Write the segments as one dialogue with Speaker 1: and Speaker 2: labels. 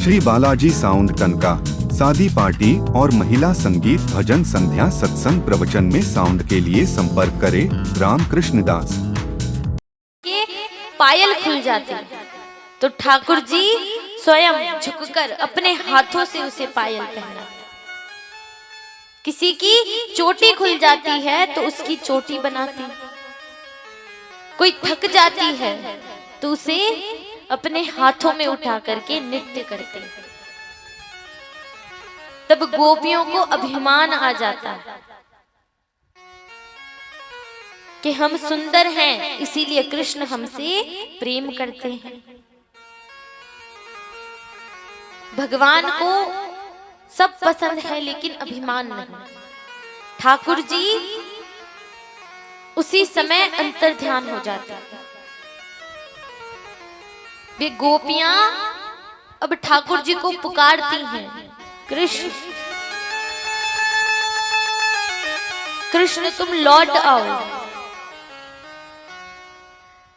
Speaker 1: Shri Balaji sound टनका शादी party और महिला संगीत भजन संध्या सत्संग प्रवचन में साउंड के लिए संपर्क करें रामकृष्ण दास।
Speaker 2: के पायल खुल जाते तो ठाकुर जी स्वयं झुककर अपने हाथों से उसे पायल पहनाते। किसी की चोटी खुल जाती है तो उसकी चोटी बनाते। कोई थक जाती है तो उसे अपने हाथों में उठा करके नृत्य करते। तब गोपियों को अभिमान आ जाता है कि हम सुंदर हैं, इसीलिए कृष्ण हमसे प्रेम करते हैं। भगवान को सब पसंद है लेकिन अभिमान नहीं। ठाकुर जी उसी समय अंतर्ध्यान हो जाते हैं। वे गोपियां अब ठाकुर जी को पुकारती हैं, कृष्ण कृष्ण तुम लौट आओ।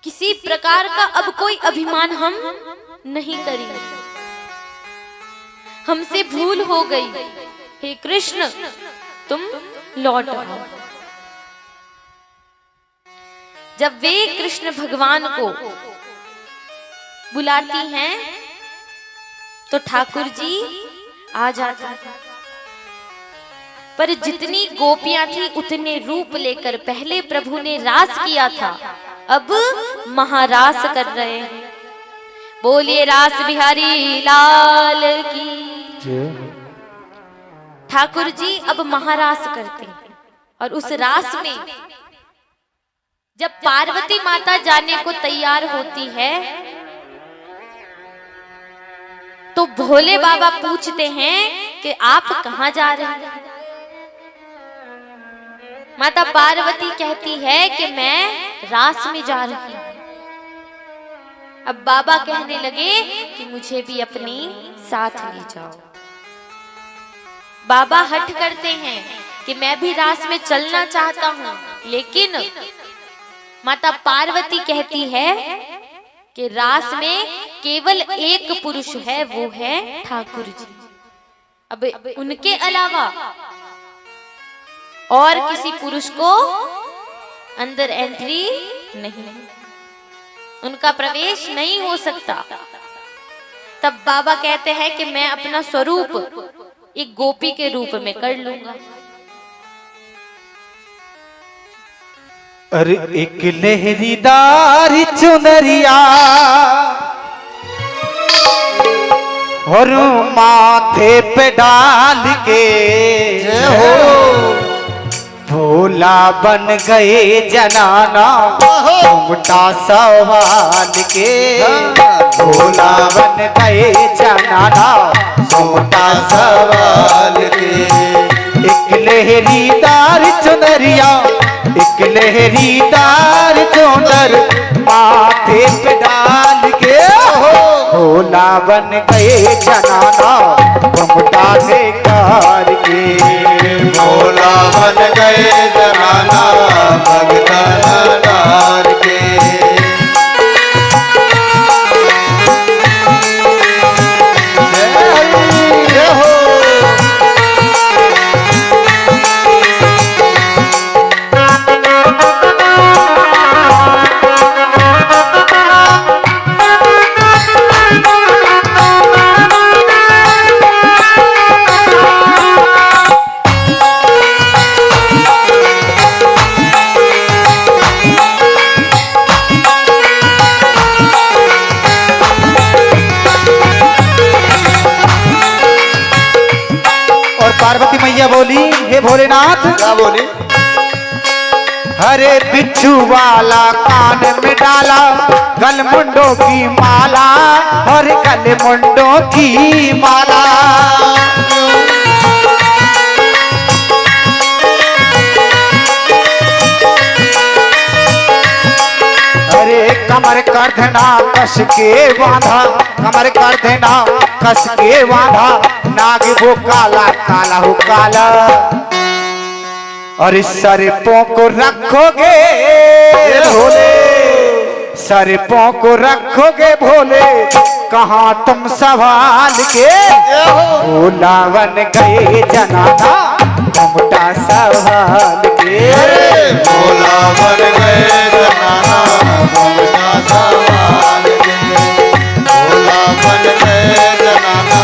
Speaker 2: किसी प्रकार का अब कोई अभिमान हम नहीं करेंगे। हमसे भूल हो गई, हे कृष्ण तुम लौट आओ। जब वे कृष्ण भगवान को बुलाती हैं तो ठाकुर जी आ जाते हैं। पर जितनी गोपियां थी उतने रूप लेकर पहले प्रभु ने रास किया था, अब महारास कर रहे हैं। बोलिए रास बिहारी लाल की। ठाकुर जी अब महारास करते हैं और उस रास में जब पार्वती माता जाने को तैयार होती है तो भोले बाबा पूछते हैं कि आप कहां जा रहे हैं। माता पार्वती कहती है कि मैं रास में जा रही हूं। अब बाबा कहने लगे कि मुझे भी अपने साथ ले जाओ। बाबा हठ करते हैं कि मैं भी रास में चलना चाहता हूं, लेकिन माता पार्वती कहती है कि रास में केवल एक पुरुष है, वो है ठाकुर जी। अब उनके अलावा और किसी पुरुष को अंदर एंट्री नहीं, उनका प्रवेश नहीं हो सकता। तब बाबा कहते हैं कि मैं अपना स्वरूप एक गोपी के रूप में कर लूंगा।
Speaker 3: अरे एक लहरीदार चुनरिया और माथे पे डाल के भोला बन गए जनाना घूमटा सवाल के। भोला बन गए जनाना घूमटा सवाल के। एक लहरीदार चुनरिया, एक लहरीदार चुनर माथे पे डाल के भोला बन गए जनाना घूमटा निकाल के।
Speaker 4: भोला बन गए जनाना भगता डाल के।
Speaker 3: पार्वती मैया बोली, हे भोलेनाथ।
Speaker 4: क्या बोली?
Speaker 3: हरे बिच्छू वाला कान में डाला गल मुंडों की माला और गल मुंडों की माला। अरे कमर कर देना कस के बांधा, कमर कर देना कस के बांधा। नाग वो काला काला हो काला और इस सरपों को रखोगे भोले सरपों को रखोगे भोले कहाँ तुम संभाल के। भोला बन गए जनाना घुमटा संभाल के।
Speaker 4: भोला बन गए जनाना घुमटा संभाल के। भोला बन गए जनाना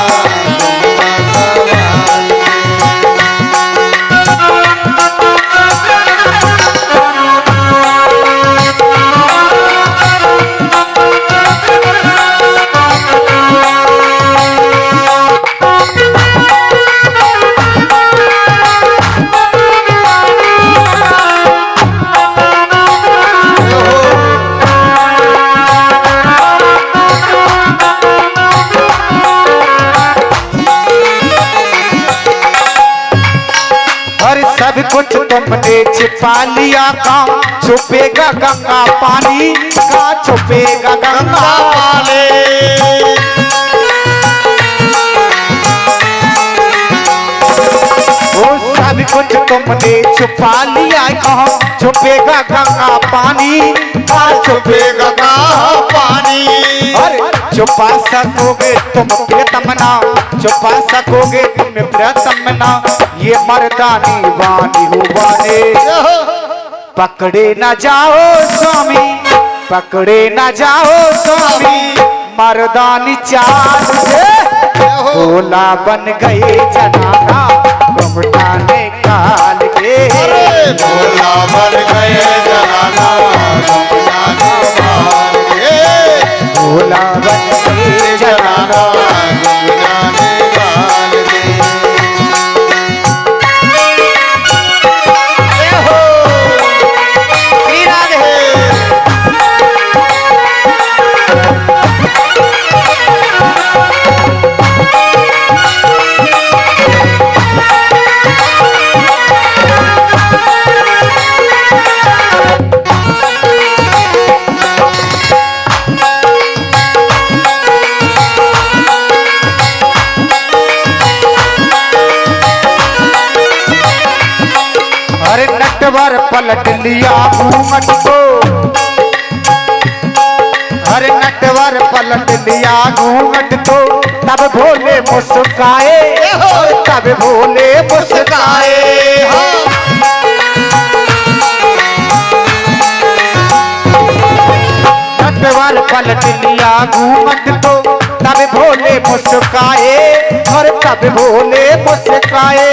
Speaker 4: घुमटा संभाल के।
Speaker 3: सब कुछ तुमने छिपा लिया कहाँ छुपेगा गंगा पानी। कहाँ छुपेगा गंगा पानी। वो सब कुछ तुमने छुपा लिया कहाँ छुपेगा गंगा पानी। कहाँ छुपेगा गंगा पानी। अरे छुपा सकोगे तुम प्रियतमना छुपा सकोगे तुम प्रियतमना। ये मर्दानी वाणी हुआने पकड़े न जाओ स्वामी पकड़े न जाओ स्वामी। मर्दानी चाल से भोला बन गए जनाना घुमटा निकाल के।
Speaker 4: भोला बन गए जनाना घुमटा निकाल के।
Speaker 3: भोला बन गए जनाना
Speaker 4: घुमटा निकाल के।
Speaker 3: नटवर पलट लिया घूंघट को। हर नटवर पलट लिया घूंघट को। तब भोले मुस्काए तब भोले मुस्काए। नटवर पलट लिया घूंघट को। तब भोले मुस्काए और तब भोले मुस्काए।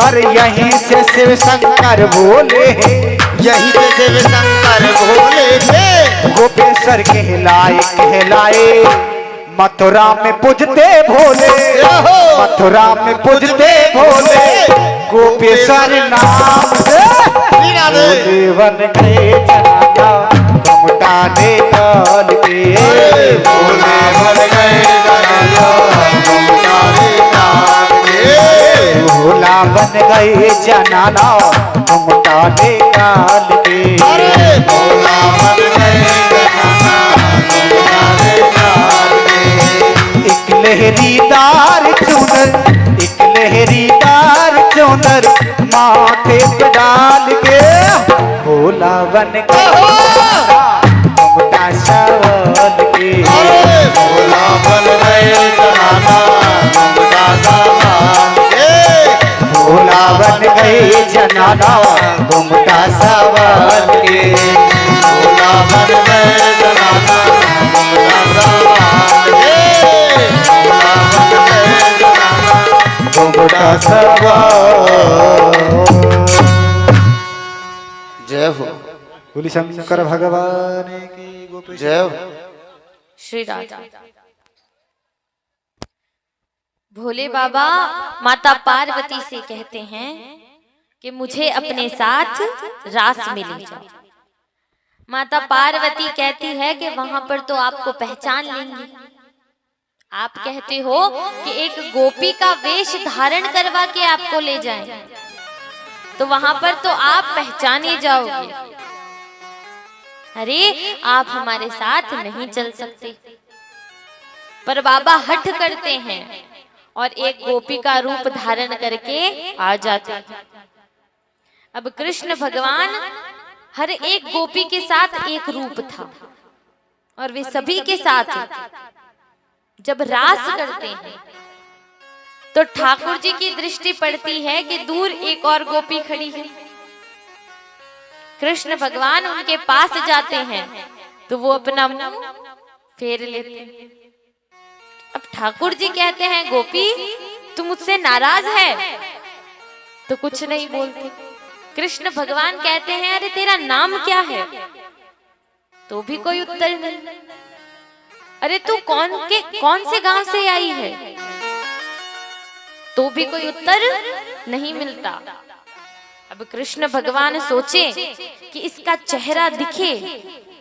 Speaker 3: और यहीं से शिव शंकर भोले
Speaker 4: यहीं से शिव शंकर भोले थे।
Speaker 3: गोपेश्वर कहलाए कहलाए मथुरा में पूजते भोले। मथुरा में पूजते भोले गोपेश्वर नाम से। भोले बन गए जनाना घुमटा निकाल के।
Speaker 4: भोले बन गए जनाना घुमटा निकाल के।
Speaker 3: भोला बन गए जनाना घुमटा निकाल के।
Speaker 4: भोला बन गए जनाना घुमटा निकाल के।
Speaker 3: एक लहरीदार चुनर एक लहरीदार चुनर माथे पे डाल के। भोला बन गए घुमटा संभाल के।
Speaker 4: भोला बन गए जनाना घुमटा संभाल के।
Speaker 3: भोला बन गए जनाना घुमटा संभाल के।
Speaker 4: भोला बन गए जनाना घुमटा संभाल के। भोला बन गए जनाना घुमटा संभाल। जय हो
Speaker 3: बोली शंकर भगवान की गोपेश।
Speaker 4: जय हो।
Speaker 2: श्री राधा। भोले बाबा माता पार्वती से कहते हैं कि मुझे अपने साथ रास में ले जाओ। माता पार्वती कहती है कि वहां पर तो आपको पहचान लेंगे। आप कहते हो कि एक गोपी का वेश धारण करवा के आपको ले जाएं, तो वहां पर तो आप पहचाने जाओगे। अरे आप हमारे साथ नहीं चल सकते। पर बाबा हठ करते हैं और एक गोपी का रूप धारण करके आ जाते हैं। अब कृष्ण भगवान हर एक गोपी के साथ एक रूप था। और वे सभी के साथ जब रास करते हैं तो ठाकुर जी की दृष्टि पड़ती है कि दूर एक और गोपी खड़ी है। कृष्ण भगवान उनके पास जाते हैं तो वो अपना मुंह फेर लेते हैं। अब ठाकुर जी कहते हैं, गोपी तू मुझसे नाराज है? तो कुछ नहीं बोलते। कृष्ण भगवान कहते हैं, अरे तेरा नाम क्या है? तो भी कोई उत्तर नहीं। अरे तू कौन से गांव से आई है? तो भी कोई उत्तर नहीं मिलता। अब कृष्ण भगवान सोचे कि इसका चेहरा दिखे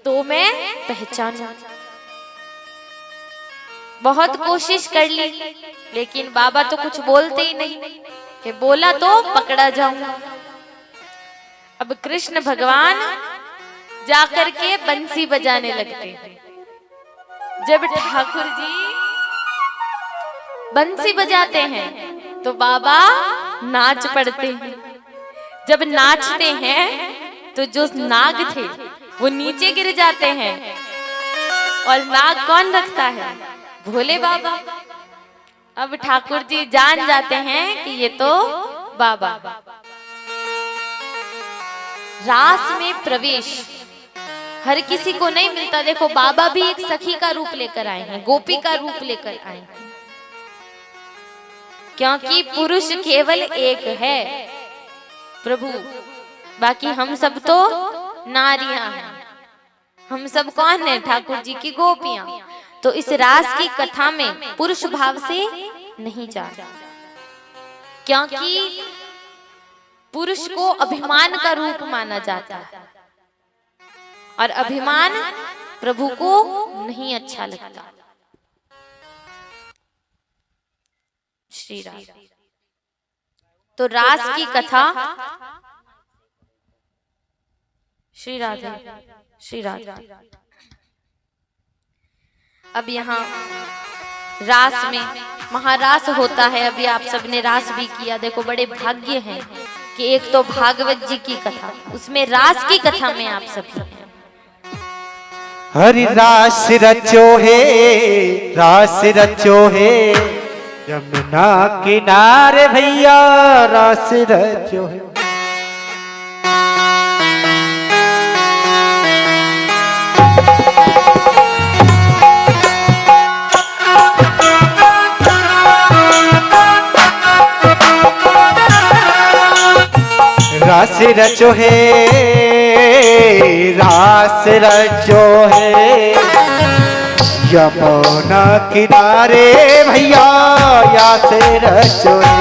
Speaker 2: तो मैं पहचानूं। बहुत कोशिश कर ली, लेकिन बाबा तो कुछ बोलते ही नहीं, कि बोला तो पकड़ा जाऊंगा। अब कृष्ण भगवान जाकर के बंसी बजाने लगते हैं। जब ठाकुर जी बंसी बजाते हैं तो बाबा नाच पड़ते हैं। जब नाचते हैं तो जो नाग थे वो नीचे गिर जाते हैं। और नाग कौन रखता है? भोले बाबा। अब ठाकुर जी जान जाते हैं कि ये तो बाबा। रास में प्रवेश हर किसी को नहीं मिलता। देखो बाबा भी एक सखी का रूप लेकर आए हैं, गोपी का रूप लेकर आए हैं, क्योंकि पुरुष केवल एक है प्रभु, बाकी हम सब तो नारियां हैं। हम सब कौन है? ठाकुर जी की गोपियां। तो इस रास की कथा में पुरुष भाव से नहीं जा, क्योंकि पुरुष को अभिमान का रूप माना जाता है और अभिमान प्रभु को नहीं अच्छा लगता। श्री राम। तो रास की कथा श्री राधे श्री राधे। अब यहाँ रास में महारास होता है। अभी आप सबने रास भी किया। देखो बड़े भाग्य हैं कि एक तो भागवत जी की कथा, उसमें रास की कथा में आप सभी हैं।
Speaker 3: हरि रास रचो है, रास रचो है, यमुना किनारे भैया रास रचो है। रास रचो है, रास रचो है, यमुना किनारे भैया रास रचो है।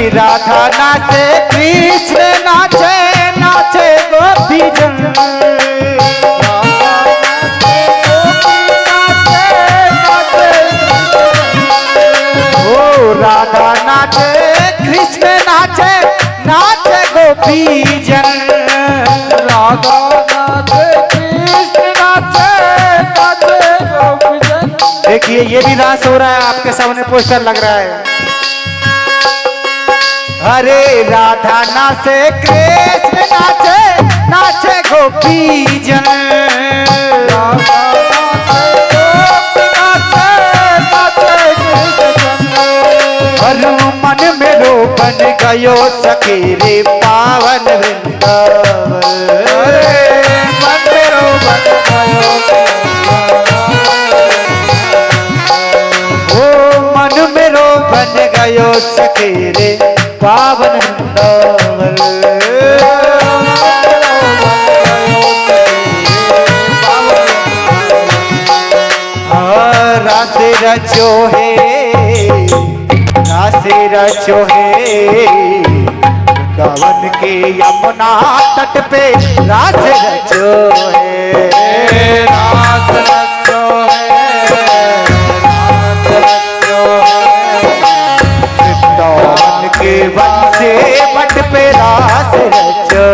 Speaker 3: राधा नाचे, कृष्ण नाचे, नाचे गोपी जन। ओ राधा नाचे, कृष्ण नाचे, नाचे गोपी जन। राधा नाचे, कृष्ण नाचे, नाचे गोपी जन। देखिए ये भी रास हो रहा है, आपके सामने पोस्टर लग रहा है। हरे राधा नाचे, कृष्ण नाचे, नाचे गोपी जन। राधा नाचे, नाचे, नाचे कृष्ण जन। हर मन में रो बन गयो सखी रे पावन वृंदावन। मन में रो बन गयो, ओ मन में रो बन गयो सखी रे पावन वृंदावन। रास रचो है, रास रचो है, वृंदावन के यमुना तट पे रास रचो है। रास रचो है, रास के बंसे बट पे रास रचो।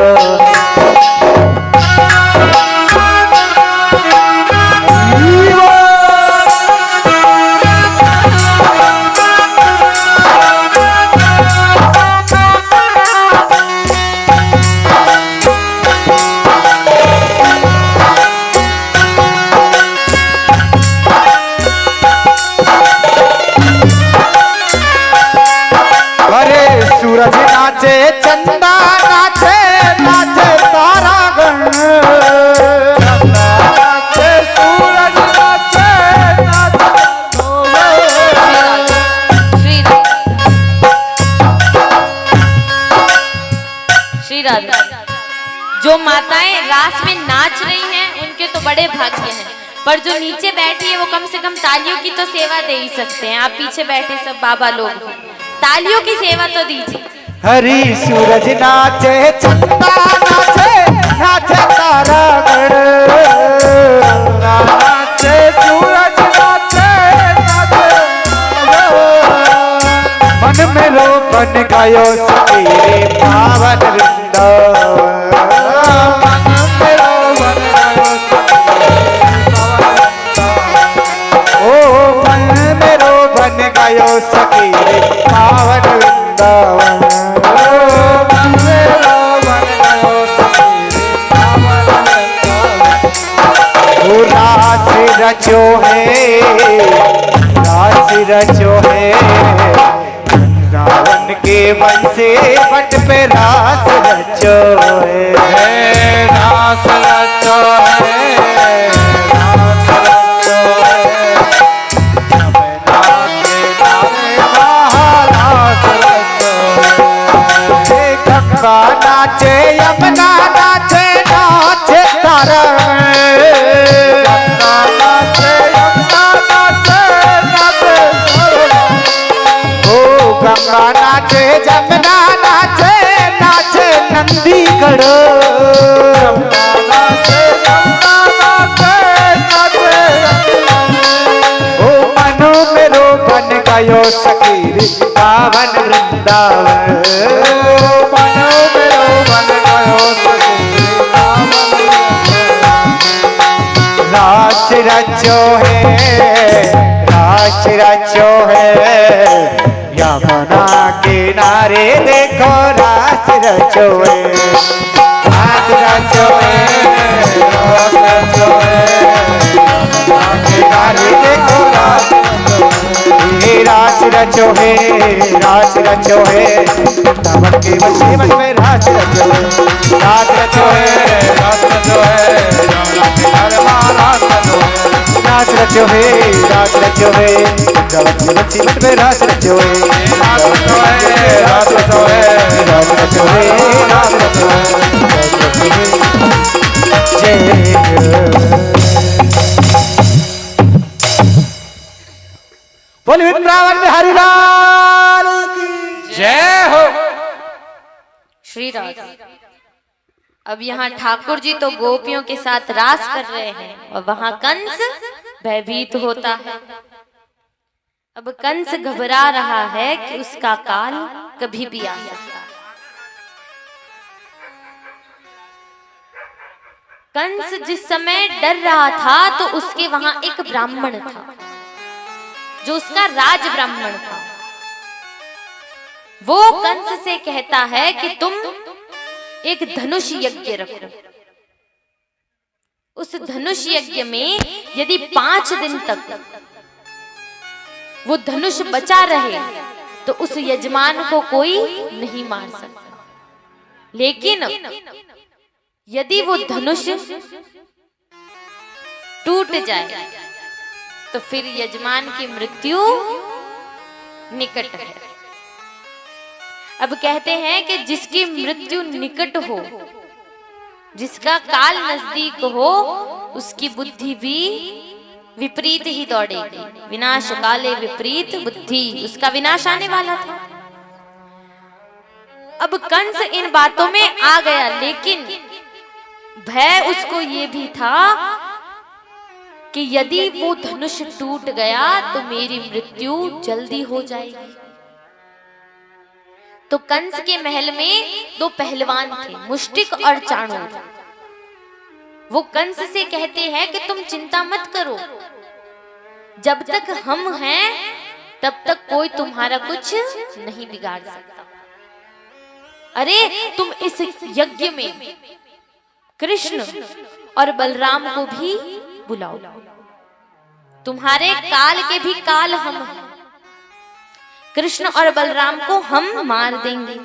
Speaker 3: सूरज नाचे चंदा नाचे नाचे तारागण। चंदा नाचे सूरज नाचे नाचे
Speaker 2: श्री राधा। जो माताएं रास में नाच रही हैं उनके तो बड़े भाग्य हैं, पर जो नीचे बैठी है वो कम से कम तालियों की तो सेवा दे ही सकते हैं। आप पीछे बैठे सब बाबा लोग, तालियों की सेवा तो दीजिए।
Speaker 3: हरी सूरज नाचे चंदा नाचे नाचे तारागण। नाचे सूरज नाचे नाचे मन में रो बन गयो सवेरे पावन वृंदावन। मन में रो बन गयो ओ मन में रो बन गयो सवेरे पावन वृंदावन। रास रचो है रास रचो है रावण के वन से बट पे रास रचो है। रास रचो है रास रचो है रास रचो है। गंगा नाचे यमुना नाचे नाचे तारा। गंगा नाचे जमुना नाचे नाचे नंदीगढ़। ओ मनो मेरो बन गयो सखीर पावन वृंदावन। मनो मेरो बन गयो सखीर पावन वृंदावन। रास रचो है रास रचो है यमुना किनारे देखो रास रचो है। रास रचो है रास रचो है यमुना किनारे देखो रास रचो है। रास रचो है रावण के बच्चे मन में रास रचो है। रास रचो है रास रचो है यमुना किनारे रास रचो है। रास रचो है रास रचो है रावण के बच्चे मन में रास रचो है। रास रचो है रास रचो है रास रचो है रास रचो है। जय बोले वृंदावन में हरिलाल की जय हो।
Speaker 2: श्री राधा। अब यहाँ ठाकुर जी तो गोपियों के साथ रास कर रहे हैं और वहां कंस भयभीत होता है। अब कंस घबरा रहा है कि उसका काल कभी भी आ सकता है। कंस जिस समय डर रहा था तो उसके वहां एक ब्राह्मण था जो उसका राज ब्राह्मण था। वो कंस से कहता है कि तुम एक धनुष यज्ञ रखो। उस धनुष यज्ञ में यदि 5 दिन तक वो धनुष बचा रहे तो उस यजमान को कोई नहीं मार सकता। लेकिन यदि वो धनुष टूट जाए तो फिर यजमान की मृत्यु निकट है। अब कहते हैं कि जिसकी मृत्यु निकट हो, जिसका काल नजदीक हो, उसकी बुद्धि भी विपरीत ही दौड़ेगी। विनाश काले विपरीत बुद्धि, उसका विनाश आने वाला था। अब कंस इन बातों में आ गया, लेकिन भय उसको ये भी था कि यदि वो धनुष टूट गया तो मेरी मृत्यु जल्दी हो जाएगी। तो कंस के महल में दो पहलवान थे, मुष्टिक और चाणूर। वो कंस से कहते हैं कि तुम चिंता मत करो, जब तक हम हैं तब तक कोई तुम्हारा कुछ नहीं बिगाड़ सकता। अरे तुम इस यज्ञ में कृष्ण और बलराम को भी बुलाओ, तुम्हारे काल के भी काल हम हैं। कृष्ण और बलराम को हम मार देंगे,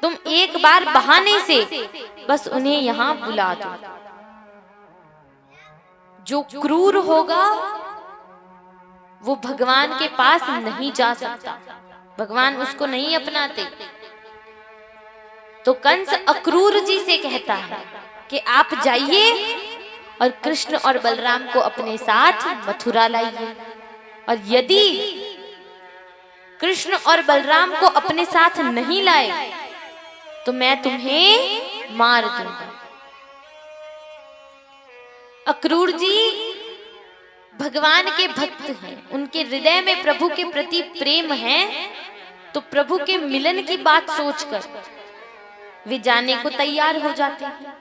Speaker 2: तुम एक बार बहाने से बस उन्हें यहाँ बुला दो। जो क्रूर होगा वो भगवान के पास नहीं जा सकता, भगवान उसको नहीं अपनाते। तो कंस अक्रूर जी से कहता है कि आप जाइए और कृष्ण और बलराम को अपने साथ मथुरा लाइए, और यदि कृष्ण और बलराम को अपने साथ नहीं लाए तो मैं तुम्हें मार दूंगा। अक्रूर जी भगवान के भक्त हैं, उनके हृदय में प्रभु के प्रति प्रेम है, तो प्रभु के मिलन की बात सोचकर वे जाने को तैयार हो जाते हैं।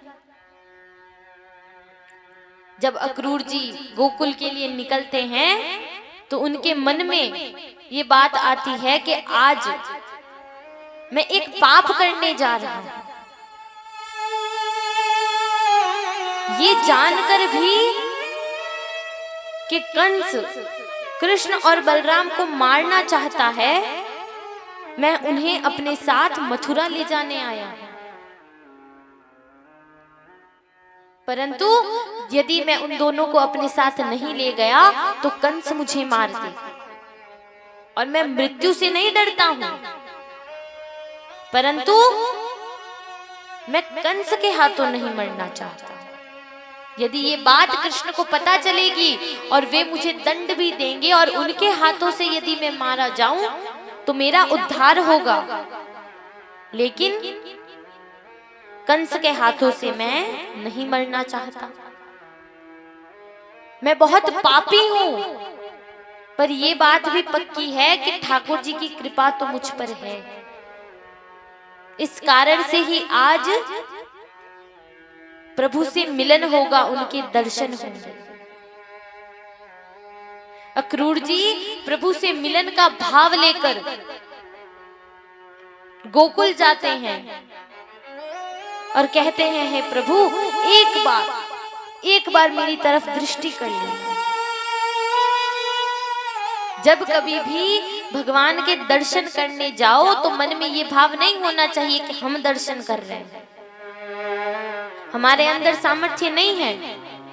Speaker 2: जब अक्रूर जी गोकुल के लिए निकलते हैं तो उनके मन में ये बात आती है कि आज मैं एक पाप करने जा रहा हूं। ये जानकर भी कि कंस कृष्ण और बलराम को मारना चाहता है, मैं उन्हें अपने साथ मथुरा ले जाने आया हूं। परंतु यदि मैं उन दोनों को अपने साथ नहीं ले गया तो कंस मुझे मार दे, और मैं मृत्यु से नहीं डरता हूं, परंतु मैं कंस के हाथों नहीं मरना चाहता। यदि ये बात कृष्ण को पता चलेगी और वे मुझे दंड भी देंगे और उनके हाथों से यदि मैं मारा जाऊं तो मेरा उद्धार होगा, लेकिन कंस के हाथों से मैं नहीं मरना चाहता। मैं बहुत पापी हूं, पर यह बात भी पक्की है कि ठाकुर जी की कृपा तो मुझ पर है। इस कारण से ही आज प्रभु से मिलन होगा, उनके दर्शन होंगे। अक्रूर जी प्रभु से मिलन का भाव लेकर गोकुल जाते हैं और कहते हैं, हे प्रभु एक बार मेरी तरफ दृष्टि कर लीजिए। जब कभी भी भगवान के दर्शन करने जाओ तो मन में ये भाव नहीं होना चाहिए कि हम दर्शन कर रहे हैं। हमारे अंदर सामर्थ्य नहीं है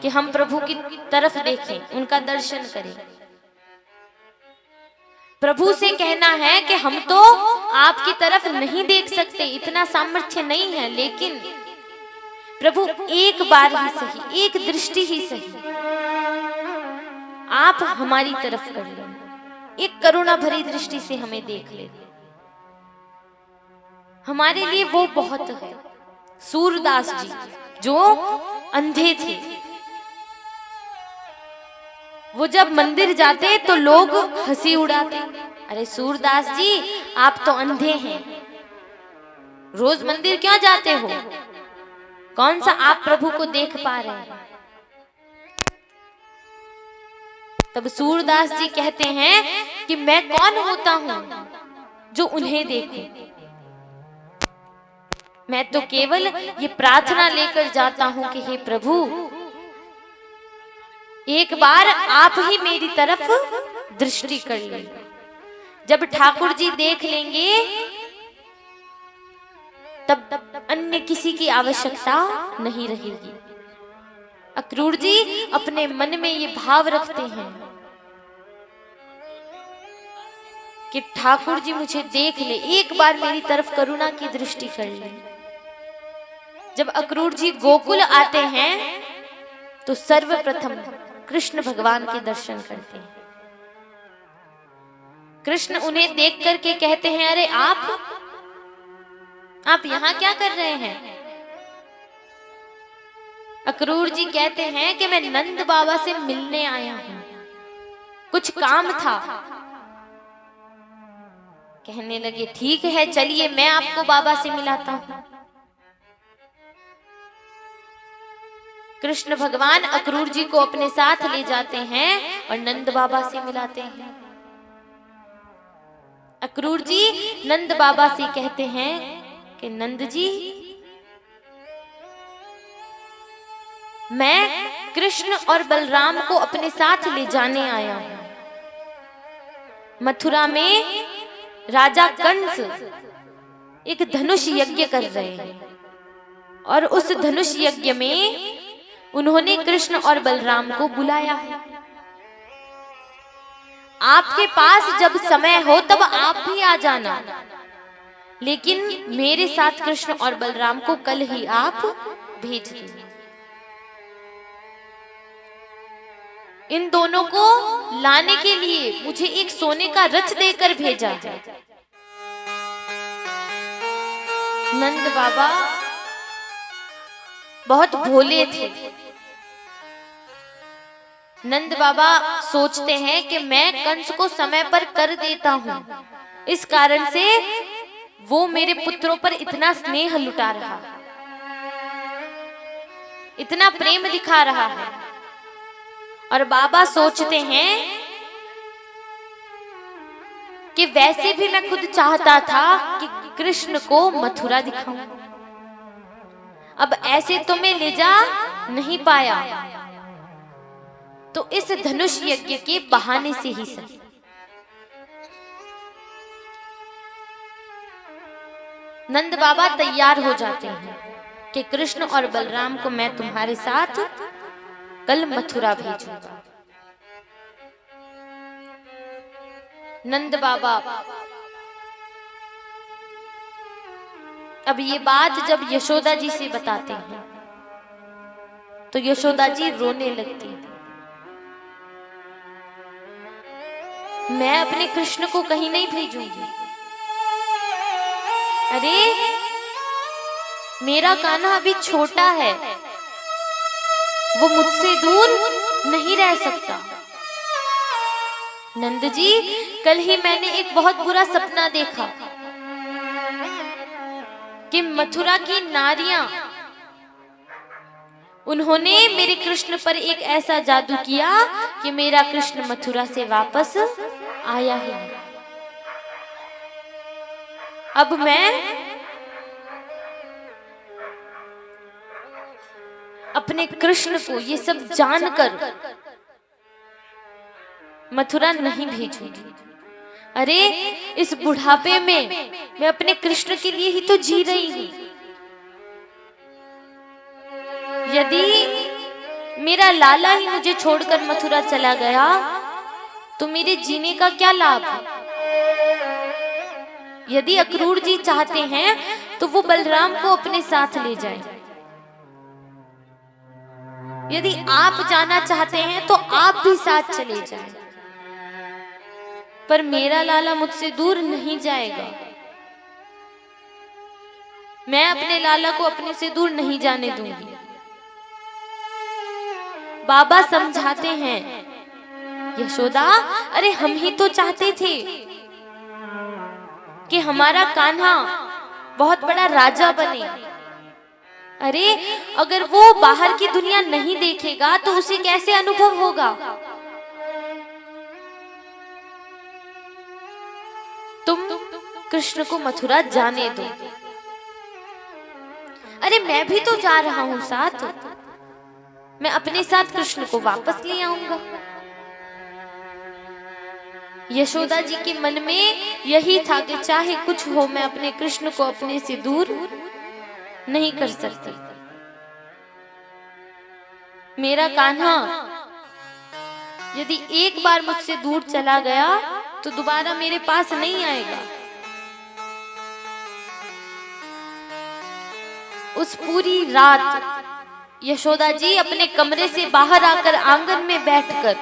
Speaker 2: कि हम प्रभु की तरफ देखें, उनका दर्शन करें। प्रभु से कहना है कि हम तो आपकी तरफ नहीं देख सकते, इतना सामर्थ्य नहीं है, लेकिन प्रभु एक बार ही सही, एक दृष्टि ही सही आप हमारी तरफ कर लें, एक करुणा भरी दृष्टि से हमें देख ले। हमारे लिए वो बहुत है। सूरदास जी जो अंधे थे, वो जब मंदिर जाते तो लोग हंसी उड़ाते, अरे सूरदास जी आप तो अंधे हैं, रोज मंदिर क्यों जाते हो, कौन सा आप प्रभु को देख पा रहे हैं। तब सूरदास जी कहते हैं कि मैं कौन होता हूं जो उन्हें देखूं, मैं तो केवल ये प्रार्थना लेकर जाता हूं कि हे प्रभु एक बार आप ही मेरी तरफ दृष्टि कर लें। जब ठाकुर जी देख लेंगे तब अन्य किसी की आवश्यकता नहीं रहेगी। अक्रूर जी अपने मन में ये भाव रखते हैं कि ठाकुर जी मुझे देख ले, एक बार मेरी तरफ करुणा की दृष्टि कर ले। जब अक्रूर जी गोकुल आते हैं तो सर्वप्रथम कृष्ण भगवान के दर्शन करते हैं। कृष्ण उन्हें देख करके कहते हैं, अरे आप यहां क्या कर रहे हैं। अक्रूर जी कहते हैं कि मैं नंद बाबा से मिलने आया हूं, कुछ काम था, कहने लगे ठीक है, चलिए मैं आपको बाबा से मिलाता हूं। कृष्ण भगवान अक्रूर जी को अपने साथ ले जाते हैं और नंद बाबा से मिलाते हैं। अक्रूर जी नंद बाबा से कहते हैं कि नंद जी, मैं कृष्ण और बलराम को अपने साथ ले जाने आया हूं। मथुरा में राजा कंस एक धनुष यज्ञ कर रहे हैं और उस धनुष यज्ञ में उन्होंने कृष्ण और बलराम को बुलाया है। आपके पास जब समय हो तब आप भी आ जाना, लेकिन मेरे साथ कृष्ण और बलराम को कल ही आप भेज दीजिए। इन दोनों को लाने के लिए मुझे एक सोने का रथ देकर भेजा है। नंद बाबा बहुत भोले थे। नंद बाबा सोचते हैं कि मैं कंस को समय पर कर देता हूं, इस कारण से वो मेरे पुत्रों पर इतना स्नेह लुटा रहा है, इतना प्रेम दिखा रहा है। और बाबा सोचते हैं कि वैसे भी मैं खुद चाहता था कि कृष्ण को मथुरा दिखाऊं, अब ऐसे तो मैं ले जा नहीं पाया, तो इस धनुष यज्ञ के बहाने से ही सही। नंद बाबा तैयार हो जाते हैं कि कृष्ण और बलराम को मैं तुम्हारे साथ कल मथुरा भेजूंगा। नंद बाबा अब ये बात जब यशोदा जी से बताते हैं तो यशोदा जी रोने लगती हैं। मैं अपने कृष्ण को कहीं नहीं भेजूंगी। अरे मेरा कान्हा अभी छोटा है, वो मुझसे दूर नहीं रह सकता। नंद जी, कल ही मैंने एक बहुत बुरा सपना देखा कि मथुरा की नारियां, उन्होंने मेरे कृष्ण पर एक ऐसा जादू किया कि मेरा कृष्ण मथुरा से वापस आया ही नहीं। अब मैं अपने कृष्ण को ये सब जानकर मथुरा नहीं भेजूंगी। अरे इस बुढ़ापे में मैं अपने कृष्ण के लिए ही तो जी रही हूं। यदि मेरा लाला ही मुझे छोड़कर मथुरा चला गया तो मेरे जीने का क्या लाभ है। यदि अक्रूर जी चाहते हैं तो वो बलराम को अपने साथ ले जाएं। यदि आप जाना चाहते हैं तो आप भी साथ चले जाएं, पर मेरा लाला मुझसे दूर नहीं जाएगा। मैं अपने लाला को अपने से दूर नहीं जाने दूंगी। बाबा समझाते हैं, यशोदा, अरे हम ही तो चाहते थे कि हमारा कान्हा बहुत बड़ा राजा बने। अरे अगर वो बाहर की दुनिया नहीं देखेगा तो उसे कैसे अनुभव होगा। तुम कृष्ण को मथुरा जाने दो। अरे मैं भी तो जा रहा हूं साथ, मैं अपने साथ कृष्ण को वापस ले आऊंगा। यशोदा जी के मन में यही था कि चाहे कुछ हो, मैं अपने कृष्ण को अपने से दूर नहीं कर सकती। मेरा कान्हा यदि एक बार मुझसे दूर चला गया तो दोबारा मेरे पास नहीं आएगा। उस पूरी रात यशोदा जी अपने कमरे से बाहर आकर आंगन में बैठकर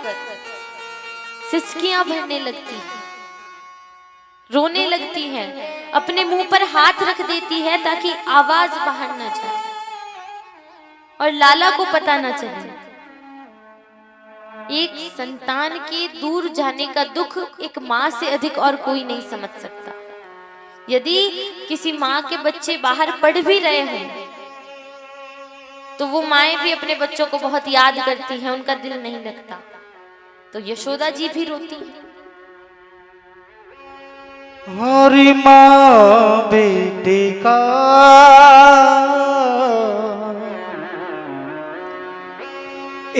Speaker 2: सिसकियां भरने लगती हैं, रोने लगती हैं, अपने मुंह पर हाथ रख देती है ताकि आवाज बाहर न जाए और लाला को पता न चले। एक संतान के दूर जाने का दुख एक मां से अधिक और कोई नहीं समझ सकता। यदि किसी माँ के बच्चे बाहर पढ़ भी रहे हैं तो वो माएं भी अपने बच्चों को बहुत याद करती हैं, उनका दिल नहीं लगता। तो यशोदा जी भी रोती हैं।
Speaker 3: हरी माँ बेटे का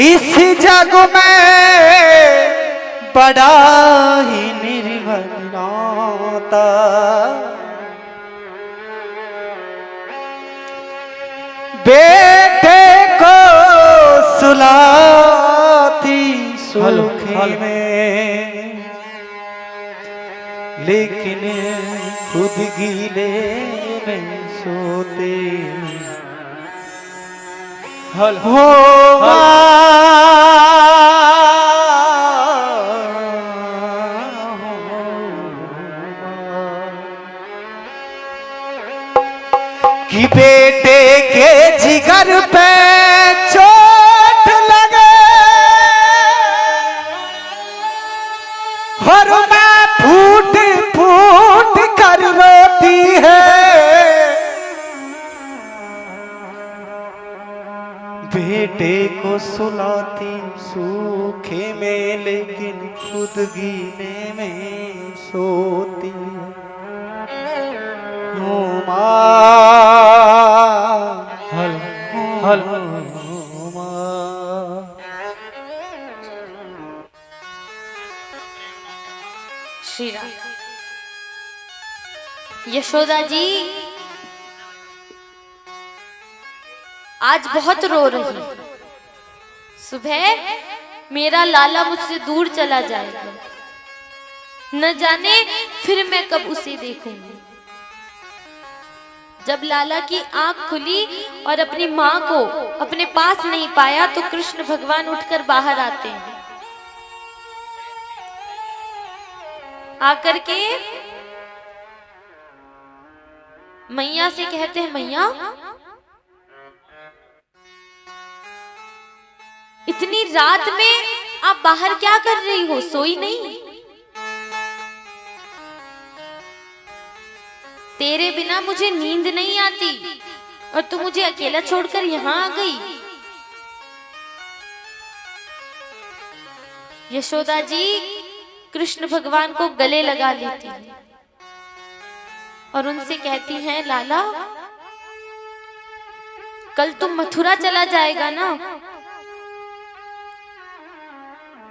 Speaker 3: इस जग में बड़ा ही निर्मल नाता, बेटे को सुलाती सुखी में, लेकिन खुद गीले में सोते हो। कि बेटे के जिगर पे चोट लगे और माँ फूट फूट कर रोती है, बेटे को सुलाती सूखे में लेकिन खुद गीने में सोती हो माँ।
Speaker 2: श्री राम। यशोदा जी आज बहुत रो रही। सुबह मेरा लाला मुझसे दूर चला जाएगा, न जाने फिर मैं कब उसे देखूंगी। जब लाला की आंख खुली और अपनी माँ को अपने पास नहीं पाया तो कृष्ण भगवान उठकर बाहर आते हैं। आकर के मैया से कहते हैं, मैया इतनी रात में आप बाहर क्या कर रही हो, सोई नहीं? तेरे बिना मुझे नींद नहीं आती और तू मुझे अकेला छोड़कर यहाँ आ गई। यशोदा जी कृष्ण भगवान को गले लगा लेती हैं और उनसे कहती हैं, लाला कल तुम मथुरा चला जाएगा ना,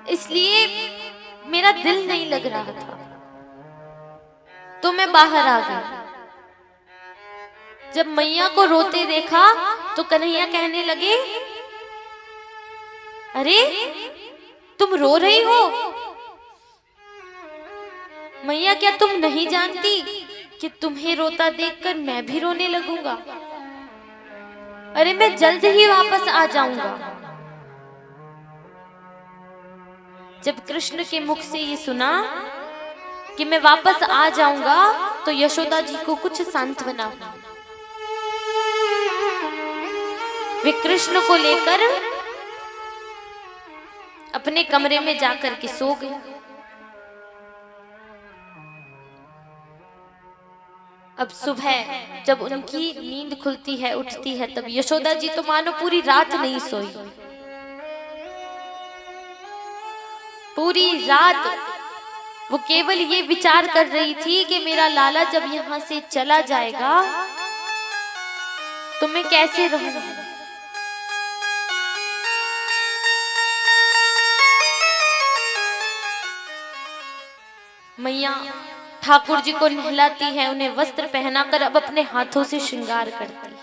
Speaker 2: इसलिए मेरा दिल नहीं लग रहा था तो मैं बाहर आ गई। जब मैया को रोते देखा तो कन्हैया कहने लगे, अरे तुम रो रही हो? मैया क्या तुम नहीं जानती कि तुम्हें रोता देखकर मैं भी रोने लगूंगा? अरे मैं जल्द ही वापस आ जाऊंगा। जब कृष्ण के मुख से ये सुना कि मैं वापस आ जाऊंगा तो यशोदा जी को कुछ सांत्वना हुई। वे कृष्ण को लेकर अपने कमरे में जाकर के सो गई। अब सुबह जब उनकी नींद खुलती है, उठती है, तब यशोदा जी तो मानो पूरी रात नहीं सोई। पूरी रात वो केवल ये विचार कर रही थी कि मेरा लाला जब यहाँ से चला जाएगा तो मैं कैसे रहूंगी। मैया ठाकुर जी को नहलाती है, उन्हें वस्त्र पहनाकर अब अपने हाथों से श्रृंगार करती है।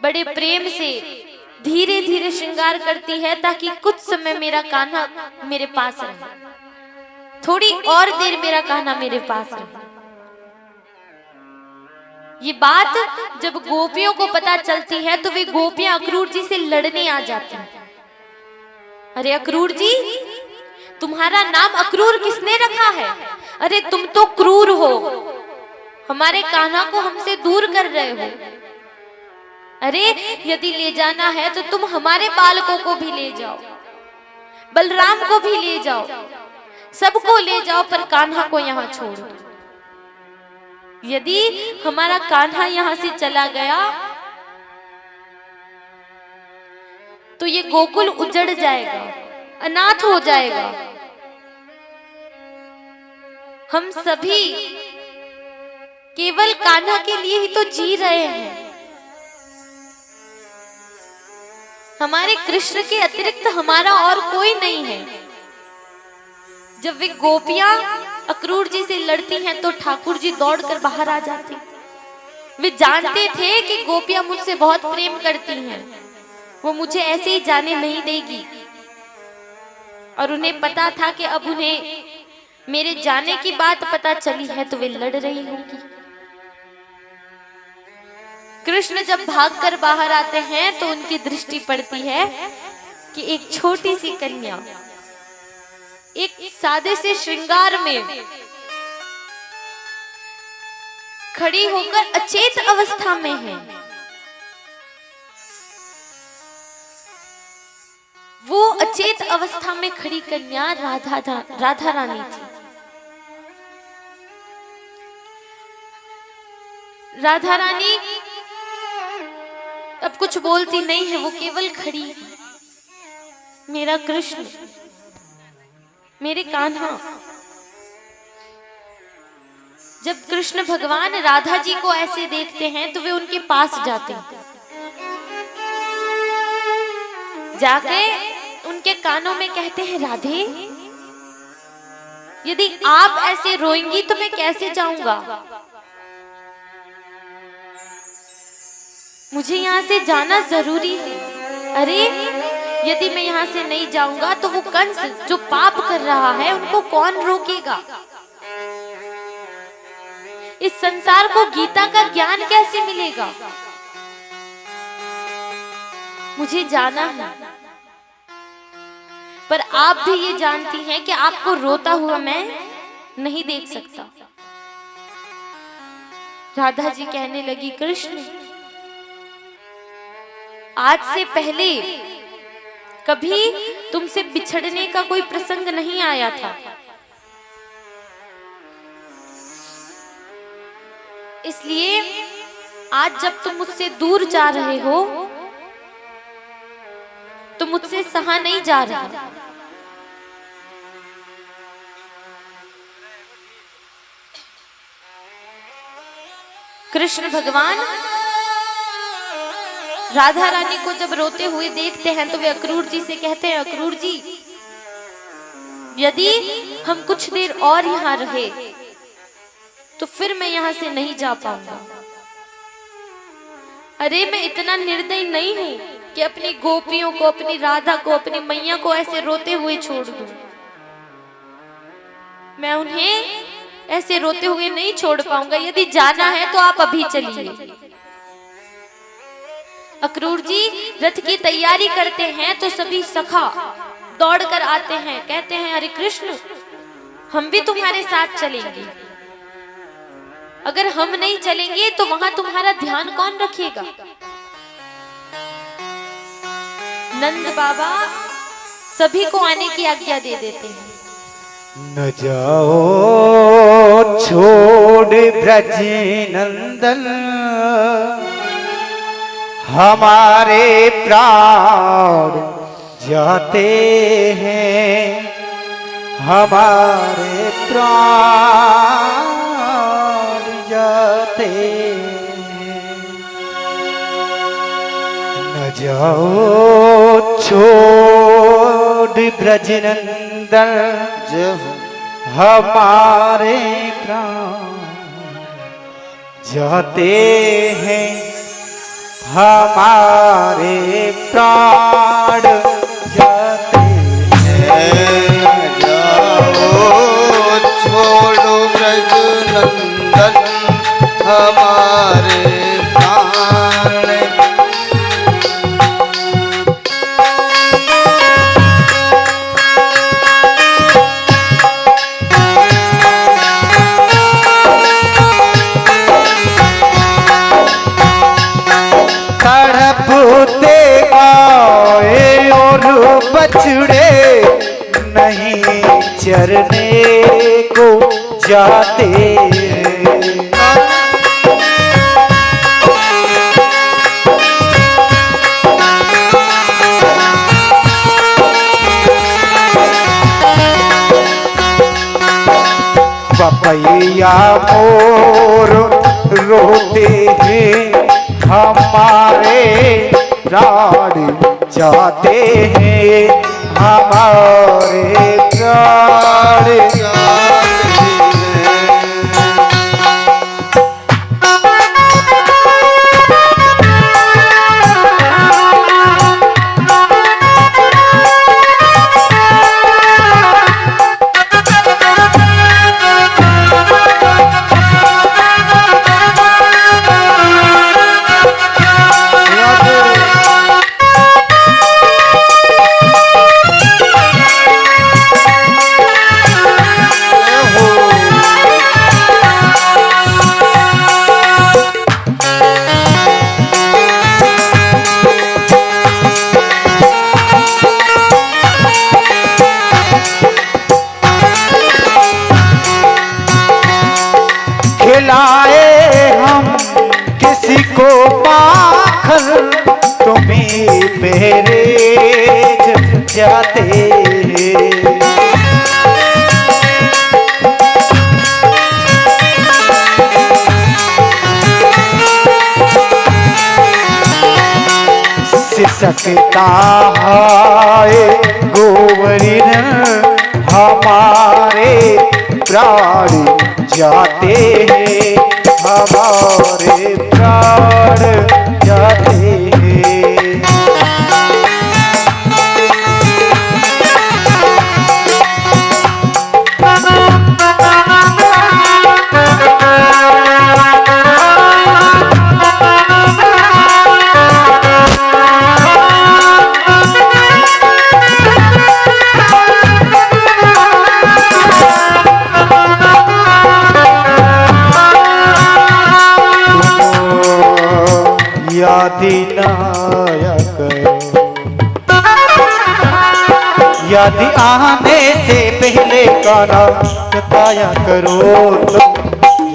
Speaker 2: बड़े प्रेम से धीरे धीरे श्रृंगार करती है ताकि कुछ समय मेरा कान्हा मेरे पास रहे, थोड़ी और देर मेरा कान्हा मेरे पास रहे। ये बात जब गोपियों को पता चलती है तो वे गोपियां अक्रूर जी से लड़ने आ जाती हैं। अरे अक्रूर जी, तुम्हारा नाम अक्रूर किसने रखा है? अरे तुम तो क्रूर हो, हमारे कान्हा को हमसे दूर कर रहे हो। अरे यदि ले जाना है तो तुम हमारे बालकों को भी ले जाओ, बलराम को भी ले जाओ, सबको ले जाओ पर कान्हा को यहाँ छोड़ दो। यदि हमारा कान्हा यहाँ से चला गया तो ये गोकुल उजड़ जाएगा, अनाथ हो जाएगा। हम सभी केवल कान्हा के लिए ही तो जी रहे हैं। हमारे कृष्ण के अतिरिक्त हमारा और कोई नहीं है। जब वे गोपियां अक्रूर जी से लड़ती हैं तो ठाकुर जी दौड़कर बाहर आ जाते। वे जानते थे कि गोपियां मुझसे बहुत प्रेम करती हैं, वो मुझे ऐसे ही जाने नहीं देगी। और उन्हें पता था कि अब उन्हें मेरे जाने की बात पता चली है तो वे लड़ रही होंगी। कृष्ण जब भागकर बाहर आते हैं तो उनकी दृष्टि पड़ती है कि एक छोटी सी कन्या एक सादे से श्रृंगार में खड़ी होकर अचेत अवस्था में है। वो अचेत अवस्था में खड़ी कन्या राधा रानी थी। राधा रानी अब कुछ बोलती नहीं है, वो केवल खड़ी है। मेरा कृष्ण, मेरे कान्हा। जब कृष्ण भगवान राधा जी को ऐसे देखते हैं तो वे उनके पास जाते हैं, जाके उनके कानों में कहते हैं, राधे यदि आप ऐसे रोएंगी तो मैं कैसे जाऊंगा? मुझे यहाँ से जाना जरूरी है। अरे यदि मैं यहाँ से नहीं जाऊंगा तो वो कंस जो पाप कर रहा है उनको कौन रोकेगा? इस संसार को गीता का ज्ञान कैसे मिलेगा? मुझे जाना है। पर आप भी ये जानती हैं कि आपको रोता हुआ मैं नहीं देख सकता। राधा जी कहने लगी, कृष्ण आज से पहले कभी तुमसे बिछड़ने का कोई प्रसंग नहीं आया था, इसलिए आज जब तुम मुझसे दूर जा रहे हो तो मुझसे सहा नहीं जा रहा। कृष्ण भगवान राधा रानी को जब रोते हुए देखते हैं तो वे अक्रूर जी से कहते हैं, अक्रूर जी यदि हम कुछ देर और यहाँ रहे तो फिर मैं यहाँ से नहीं जा पाऊंगा। अरे मैं इतना निर्दयी नहीं हूं कि अपनी गोपियों को, अपनी राधा को, अपनी मैया को ऐसे रोते हुए छोड़ दूं। मैं उन्हें ऐसे रोते हुए नहीं छोड़ पाऊंगा। यदि जाना है तो आप अभी चलिए। अक्रूर जी रथ की तैयारी करते हैं तो सभी सखा दौड़कर आते हैं, कहते हैं, अरे कृष्ण हम भी तुम्हारे साथ चलेंगे। अगर हम नहीं चलेंगे तो वहां तुम्हारा ध्यान कौन रखेगा? नंद बाबा सभी को आने की आज्ञा दे देते हैं।
Speaker 3: न जाओ छोड़ ब्रज नंदन, हमारे प्राण जाते हैं, हमारे प्राण जाते हैं। न जाओ छोड़ ब्रज नंदन, हमारे प्राण जाते हैं, हमारे प्राण जाते हैं।
Speaker 4: जाओ छोड़ो ब्रज नंदन, हमारे प्राण
Speaker 3: तड़पते गाए और बछड़े नहीं चरने जाते पपैया मोर रोते हैं हमारे प्राण जाते हैं हमारे प्राण खिलाए हम किसी को माखन तुम्हें पहरेज जाते सिसकता है गोवरिन हमारे प्राण जाते हैं हमारे प्राण जाते हैं यदि आने से पहले काना बताया करो तो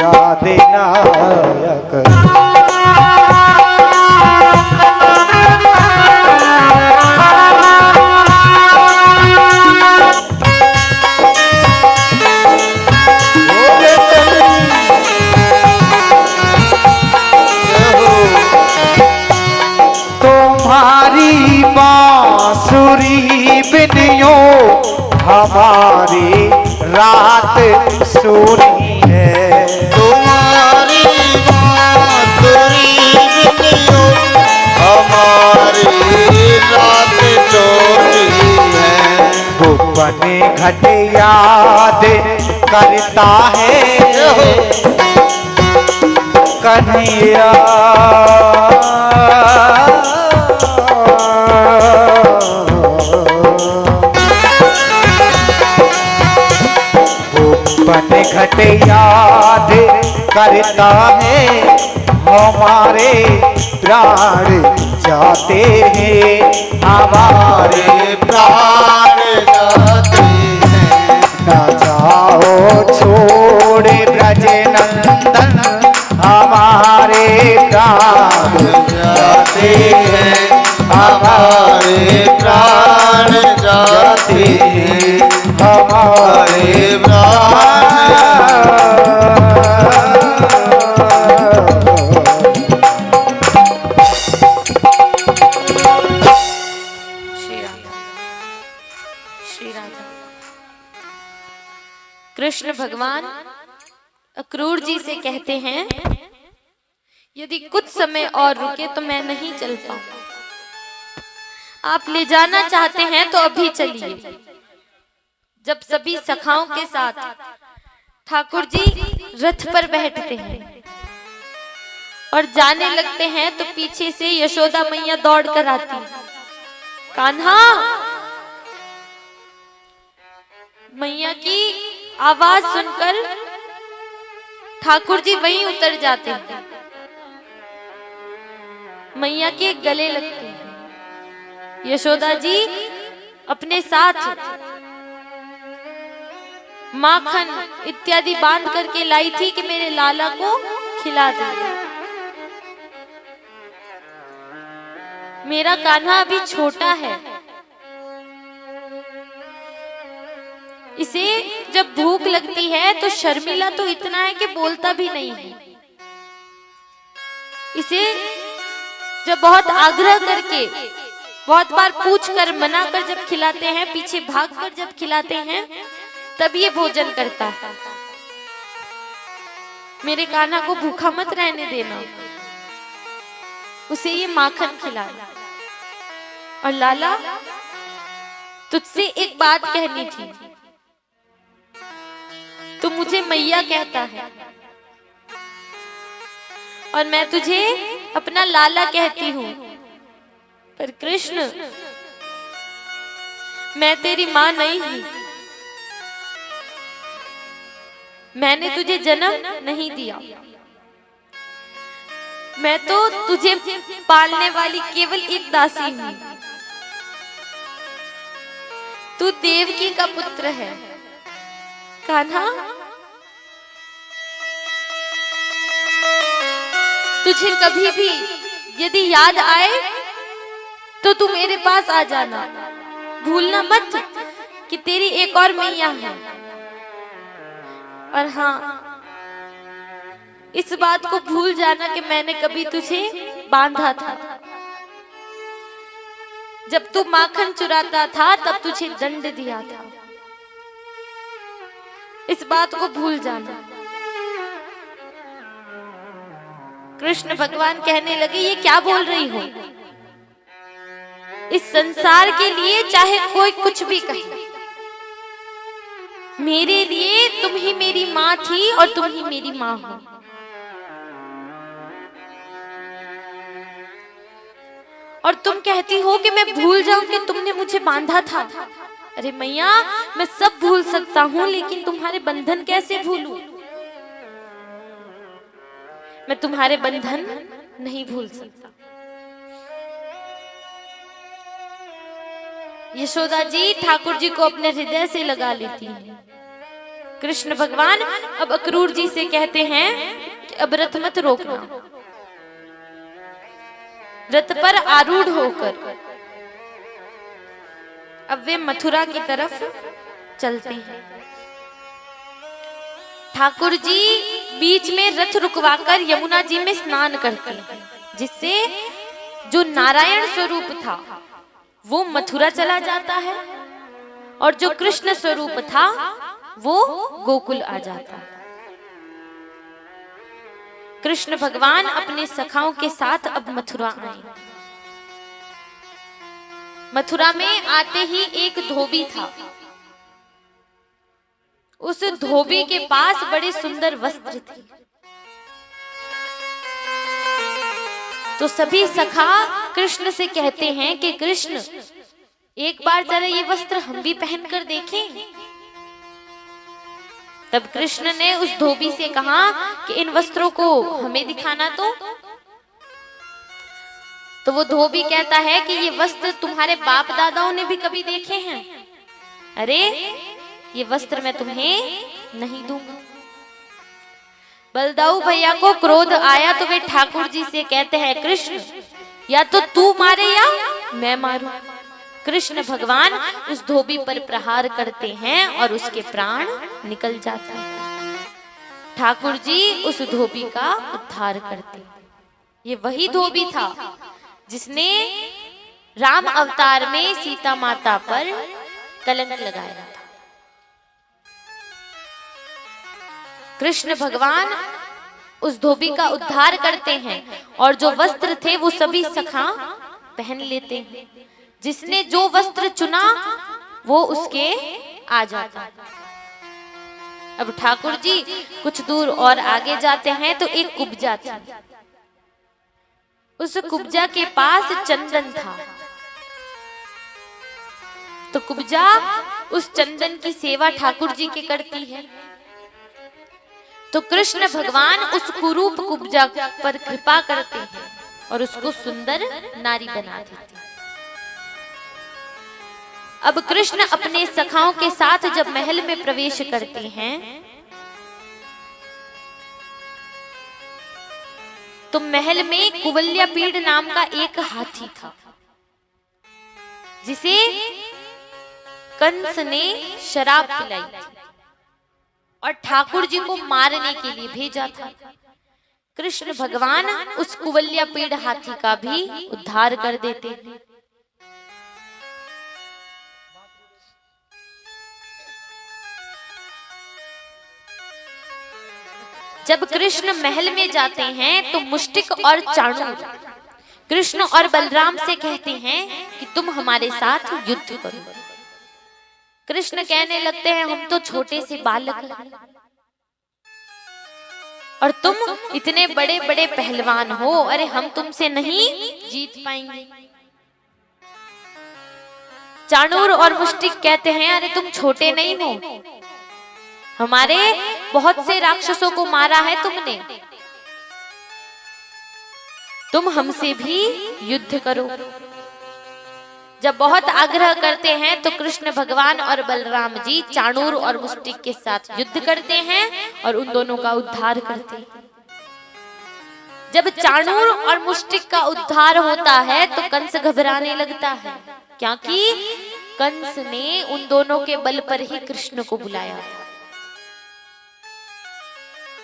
Speaker 3: याद ना आया करो तुम्हारी बांसुरी बिनियो हमारी रात सुनी है
Speaker 4: तुम्हारी बांसुरी बिनियो हमारी रात चोरी है
Speaker 3: गोपन घट याद करता है कन्हैया गोपन घट याद करता है हमारे प्राण जाते हैं हमारे
Speaker 4: प्राण जाते हैं
Speaker 3: ना जाओ छोड़े ब्रज नंदन हमारे प्राण
Speaker 4: जाते हैं हमारे प्राण जाते हैं हमारे प्राण
Speaker 2: श्री राधा कृष्ण भगवान अक्रूर जी से कहते हैं यदि कुछ समय और रुके तो मैं नहीं चल पाऊंगा। आप ले जाना चाहते हैं तो अभी चलिए। जब सभी सखाओं के साथ ठाकुर जी रथ पर बैठते हैं और जाने लगते हैं तो पीछे से यशोदा मैया दौड़ कर आती है। कान्हा, मैया की आवाज सुनकर ठाकुर जी वहीं उतर जाते हैं, मैया के गले लगते हैं। यशोदा जी अपने साथ माखन इत्यादि बांध करके लाई थी कि मेरे लाला को खिला दे। मेरा कान्हा अभी छोटा है, इसे जब भूख लगती है तो शर्मिला तो इतना है कि बोलता भी नहीं है। इसे जब बहुत आग्रह करके, बहुत बार पूछ कर, मना कर जब खिलाते हैं, पीछे भाग कर जब खिलाते हैं, तब ये भोजन करता है। मेरे कान्हा को भूखा मत रहने देना, उसे ये माखन खिलाना। और लाला, तुझसे एक बात कहनी थी। तू मुझे मैया कहता है और मैं तुझे अपना लाला कहती हूँ, पर कृष्ण, मैं तेरी माँ नहीं हूँ। मैंने तुझे जन्म नहीं दिया, मैं तो तुझे पालने वाली केवल एक दासी हूँ। तू देवकी का पुत्र है। कान्हा, तुझे कभी भी यदि याद आए तो तू मेरे पास आ जाना। भूलना मत कि तेरी एक और मैया है। और हाँ, इस बात को भूल जाना कि मैंने कभी तुझे बांधा था। जब तू माखन चुराता था तब तुझे दंड दिया था। इस बात को भूल जाना। कृष्ण भगवान कहने लगे, ये क्या बोल रही हो? इस संसार के लिए चाहे कोई कुछ भी कहे, मेरे लिए तुम ही मेरी माँ थी और तुम ही मेरी माँ हो। और तुम कहती हो कि मैं भूल जाऊं कि तुमने मुझे बांधा था। अरे मैया, मैं सब भूल सकता हूँ, लेकिन तुम्हारे बंधन कैसे भूलूं? मैं तुम्हारे बंधन नहीं भूल सकता। यशोदा जी ठाकुर जी को अपने हृदय से लगा लेती हैं। कृष्ण भगवान अब अक्रूर जी से कहते हैं कि अब रथ मत रोकना। रथ पर आरूढ़ होकर अब वे मथुरा की तरफ चलते हैं। ठाकुर जी बीच में रथ रुकवाकर यमुना जी में स्नान करते हैं, जिससे जो नारायण स्वरूप था वो मथुरा चला जाता है और जो कृष्ण स्वरूप था वो गोकुल आ जाता है। कृष्ण भगवान अपने सखाओं के साथ अब मथुरा आए। मथुरा में आते ही एक धोबी था। उस धोबी के पास बड़े सुंदर वस्त्र थे। तो सभी सखा कृष्ण से कहते हैं कि कृष्ण, एक बार जरा ये वस्त्र हम भी पहनकर देखें। तब कृष्ण ने उस धोबी से कहा कि इन वस्त्रों को हमें दिखाना। तो वो धोबी कहता है कि ये वस्त्र तुम्हारे बाप दादाओं ने भी कभी देखे हैं? अरे, ये वस्त्र मैं तुम्हें नहीं दूंगा। बलदाऊ भैया को क्रोध आया तो वे ठाकुर जी से कहते हैं, कृष्ण, या तो तू मारे या मैं मारूं। कृष्ण भगवान उस धोबी पर प्रहार करते हैं और उसके प्राण निकल जाते हैं। ठाकुर जी उस धोबी का उद्धार करते हैं। ये वही धोबी था जिसने राम अवतार में सीता माता पर कलंक लगाया था। कृष्ण भगवान उस धोबी का उद्धार करते हैं और जो वस्त्र थे वो सभी सखा पहन लेते हैं। जिसने जो वस्त्र चुना वो उसके आ जाता। अब ठाकुर जी कुछ दूर और आगे जाते हैं तो एक कुब्जा था। उस कुब्जा के पास चंदन था। तो कुब्जा उस चंदन की सेवा ठाकुर जी की करती है। तो कृष्ण भगवान उस कुरूप कुब्जा पर कृपा करते हैं और उसको सुंदर नारी बना देते हैं। अब कृष्ण अपने सखाओं के साथ जब महल में प्रवेश करते हैं तो महल में कुवलयापीड़ नाम का एक हाथी था जिसे कंस ने शराब पिलाई थी और ठाकुर जी को मारने के लिए भेजा था। कृष्ण भगवान उस कुवलयापीड़ हाथी का भी उद्धार कर देते। जब कृष्ण महल में जाते हैं तो मुष्टिक और चाणूर कृष्ण और बलराम से कहते हैं कि तुम हमारे साथ युद्ध करो। कृष्ण कहने लगते हैं हम तो छोटे से बालक हैं और तुम इतने बड़े बड़े पहलवान हो, अरे हम तुमसे नहीं जीत पाएंगे। चाणूर और मुष्टिक कहते हैं अरे तुम छोटे नहीं हो, हमारे बहुत से राक्षसों को मारा है तुमने, तुम हमसे भी युद्ध करो। जब बहुत आग्रह करते हैं तो कृष्ण भगवान और बलराम जी चाणूर और मुष्टिक के साथ युद्ध करते हैं और उन दोनों का उद्धार करते हैं। जब चाणूर और मुष्टिक का उद्धार होता है तो कंस घबराने लगता है, क्योंकि कंस ने उन दोनों के बल पर ही कृष्ण को बुलाया था।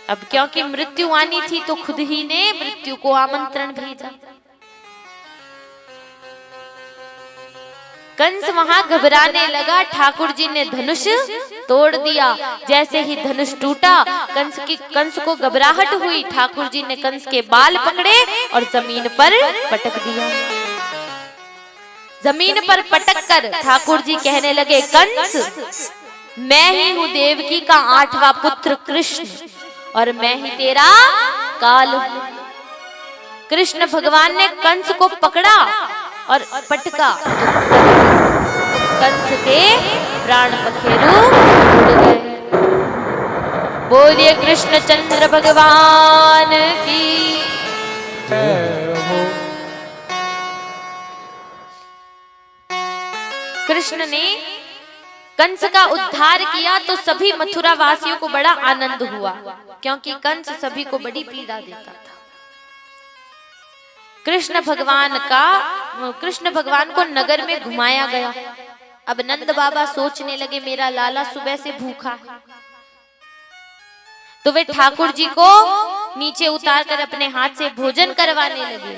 Speaker 2: अब क्योंकि मृत्यु आनी थी तो खुद ही ने मृत्यु को आमंत्रण भेजा। कंस वहां घबराने लगा, ठाकुर जी ने धनुष तोड़ दिया। जैसे ही धनुष टूटा कंस को घबराहट हुई, ठाकुर जी ने कंस के बाल पकड़े और जमीन पर पटक दिया। जमीन पर पटक कर ठाकुर जी कहने लगे, कंस मैं ही हूँ देवकी का 8वां पुत्र कृष्ण और मैं ही तेरा काल हूं। कृष्ण भगवान ने कंस को पकड़ा और पटका, कंस के प्राण पखेरु उड़ गए। बोलिए कृष्ण चंद्र भगवान की
Speaker 3: जय हो।
Speaker 2: कृष्ण ने कंस का उद्धार किया तो सभी मथुरा वासियों को बड़ा आनंद हुआ, क्योंकि कंस सभी को बड़ी पीड़ा देता था। कृष्ण भगवान को नगर में घुमाया गया। अब नंद बाबा सोचने लगे मेरा लाला सुबह से भूखा है, तो वे ठाकुर जी को नीचे उतारकर अपने हाथ से भोजन करवाने लगे।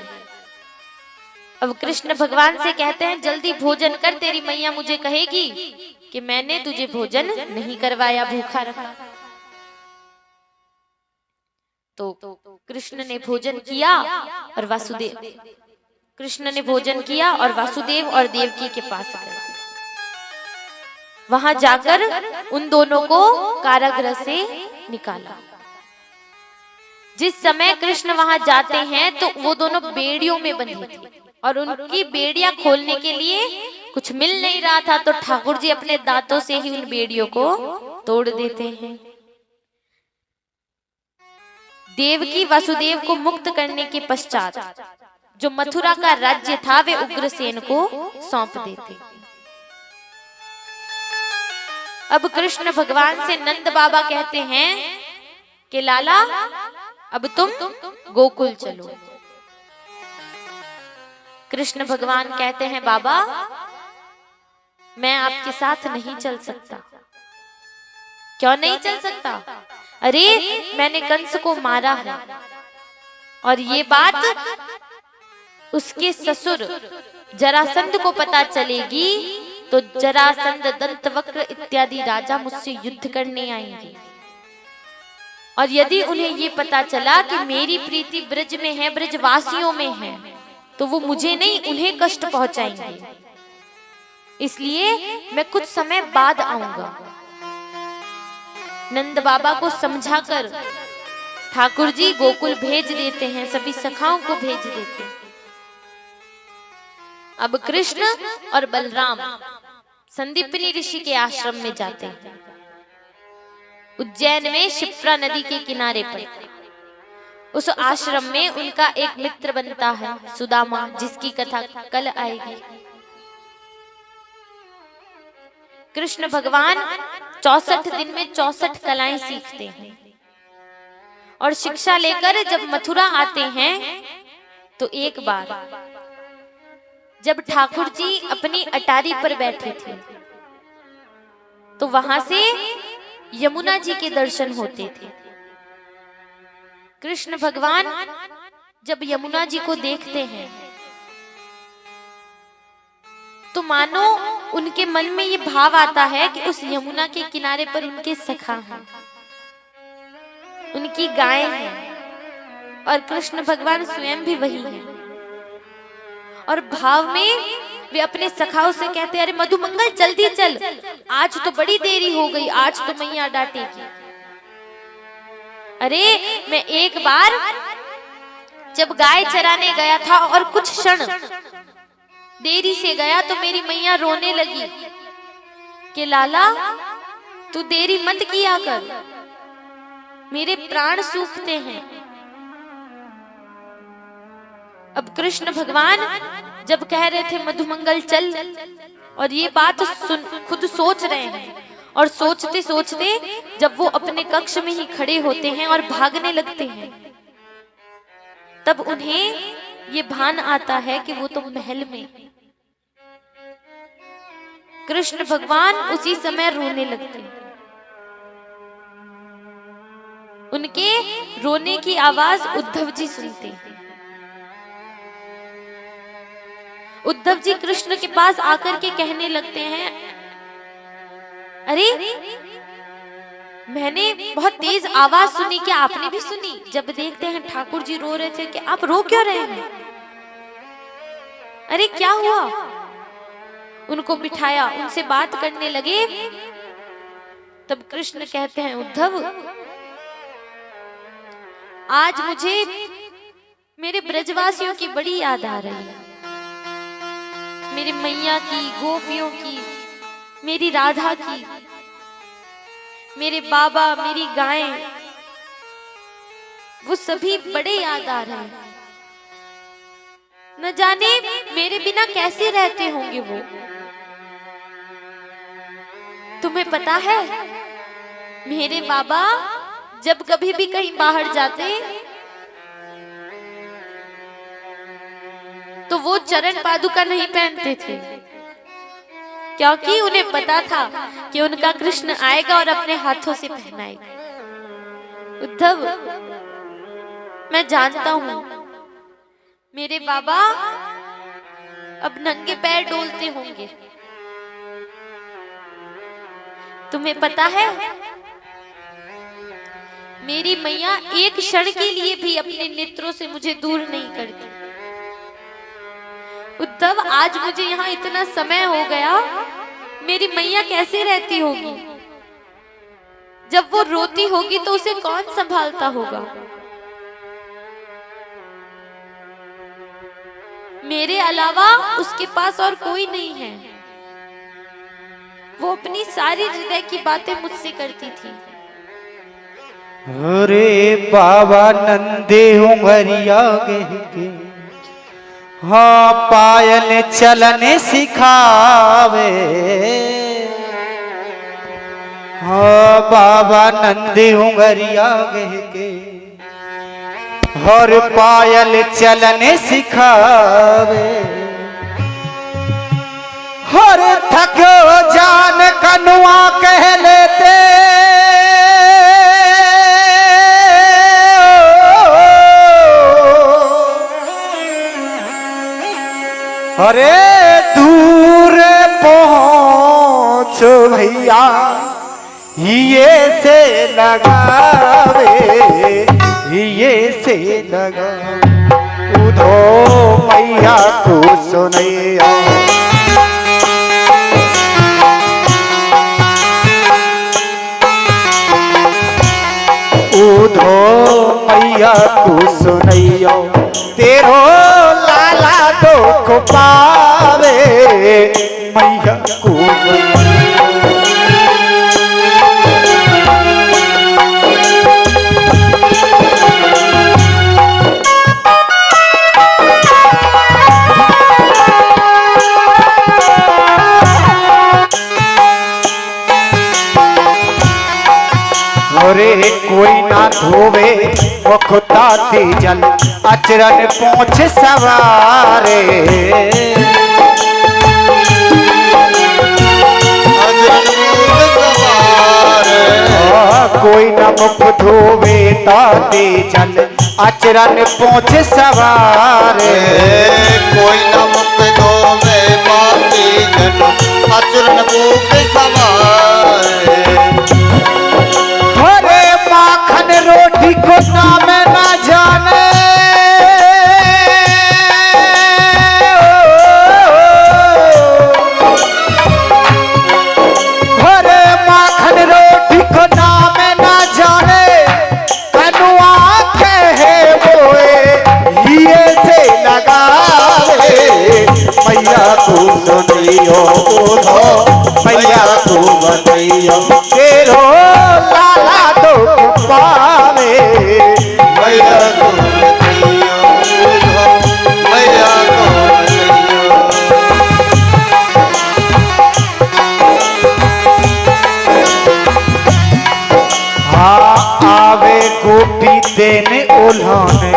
Speaker 2: अब कृष्ण भगवान से कहते हैं जल्दी भोजन कर, तेरी मैया मुझे कहेगी कि मैंने तुझे भोजन नहीं करवाया, भूखा रखा। तो कृष्ण ने भोजन किया और वासुदेव और देवकी के पास गए। वहां जाकर उन दोनों को कारागृह से निकाला। जिस समय कृष्ण वहां जाते हैं तो वो दोनों बेड़ियों में बंधे थे और उनकी बेड़ियां खोलने के लिए कुछ मिल नहीं रहा था, तो ठाकुर जी अपने दांतों से ही उन बेड़ियों को तोड़ देते हैं। देवकी वासुदेव को मुक्त करने के पश्चात जो मथुरा का राज्य था वे उग्रसेन को सौंप देते। अब कृष्ण भगवान से नंद बाबा कहते हैं कि लाला अब तुम गोकुल चलो। कृष्ण भगवान कहते हैं बाबा मैं आपके साथ नहीं चल सकता। क्यों नहीं चल सकता? अरे मैंने कंस को मारा है और ये बात उसके ससुर जरासंध को पता चलेगी तो जरासंध, दंतवक्र इत्यादि राजा मुझसे युद्ध करने आएंगे, और यदि उन्हें ये पता चला कि मेरी प्रीति ब्रज में है, ब्रजवासियों में है, तो वो मुझे नहीं उन्हें कष्ट पहुंचाएंगे। इसलिए मैं कुछ समय बाद आऊंगा। नंद बाबा को समझाकर ठाकुर जी गोकुल भेज देते हैं, सभी सखाओं को भेज देते हैं। अब कृष्ण और बलराम संदीपनी ऋषि के आश्रम में जाते हैं। उज्जैन में शिप्रा नदी के किनारे पर उस आश्रम में उनका एक मित्र बनता है सुदामा, जिसकी कथा कल आएगी। कृष्ण भगवान 64 दिन में 64 कलाएं सीखते हैं और शिक्षा लेकर जब मथुरा आते हैं तो एक बार जब ठाकुर जी अपनी अटारी पर बैठे थे तो वहां से यमुना जी के दर्शन होते थे। कृष्ण भगवान जब यमुना जी को देखते हैं तो मानो उनके मन में ये भाव आता है कि उस यमुना के किनारे पर उनके सखा हैं, उनकी गाय हैं और कृष्ण भगवान स्वयं भी वही हैं। और भाव में वे अपने सखाओं से कहते हैं, अरे मधुमंगल जल्दी चल, आज तो बड़ी देरी हो गई, आज तो मैया डांटेगी। अरे मैं एक बार जब गाय चराने गया था और कुछ क्षण देरी से गया तो मेरी मैया रोने लगी कि लाला तू देरी मत किया कर, मेरे प्राण सूखते हैं। अब कृष्ण भगवान जब कह रहे थे मधुमंगल चल, और ये बात खुद सोच रहे हैं और सोचते सोचते जब वो अपने कक्ष में ही खड़े होते हैं और भागने लगते हैं तब उन्हें ये भान आता है कि वो तो महल में। कृष्ण भगवान उसी समय रोने लगते हैं। उनके रोने की आवाज उद्धव जी सुनते हैं। उद्धव जी कृष्ण के पास आकर के कहने लगते हैं, अरे मैंने बहुत तेज आवाज सुनी, क्या आपने भी सुनी? जब देखते हैं ठाकुर जी रो रहे थे कि आप रो क्यों रहे हैं, अरे क्या हुआ? उनको बिठाया, उनसे बात करने लगे। तब कृष्ण कहते हैं, उद्धव आज मुझे मेरे ब्रजवासियों की बड़ी याद आ रही है, मेरी मैया की, गोपियों की, मेरी राधा की, मेरे बाबा, मेरी गायें, वो सभी बड़े याद आ रहे हैं। न जाने मेरे बिना कैसे रहते होंगे वो। तुम्हें पता है मेरे बाबा जब कभी भी कहीं बाहर जाते तो वो चरण पादुका नहीं पहनते थे, क्योंकि उन्हें पता था कि उनका कृष्ण आएगा और अपने हाथों से पहनाएगा। उद्धव मैं जानता हूं मेरे बाबा अब नंगे पैर डोलते होंगे। तुम्हें पता है मेरी मैया एक क्षण के लिए भी अपने नेत्रों से मुझे दूर नहीं करती। उद्धव आज मुझे यहाँ इतना समय हो गया, मेरी मैया कैसे रहती होगी? जब वो रोती होगी तो उसे कौन संभालता होगा? मेरे अलावा उसके पास और कोई नहीं है। वो अपनी सारी हृदय की बातें मुझसे करती थी।
Speaker 3: अरे बाबा नंदे उंगरिया के हाँ पायल चलने सिखावे, हाँ बाबा नंदे उंगरिया के हर पायल चलने सिखावे, हर थको जान कनुआ कह लेते, अरे दूर पहुंच भैया ये से लगावे, ये से लगा उधो मैया को सुनैया, उधो मैया को सुनैया, तेरो लाला दुख पावे मैया को। मुखताती जल अचरन पहुँच सवारे कोई न मुख धोवे ताते जल अचरन पहुँच सवारे
Speaker 4: कोई न मुख धोवे ताते जल अचरन पहुँच सवारे
Speaker 3: अरे माखन रोटी को नाम न जाने अरे माखन रोटी को नाम न जाने कनुआ कहे बोए ये से लगावे मैया तू सुनियो बोलो मैया तू बतैयो तेरो लाला तो पावे
Speaker 4: मैया को बतैयो मैया को बतैयो
Speaker 3: हाँ आवे गोपी देने उल्हाने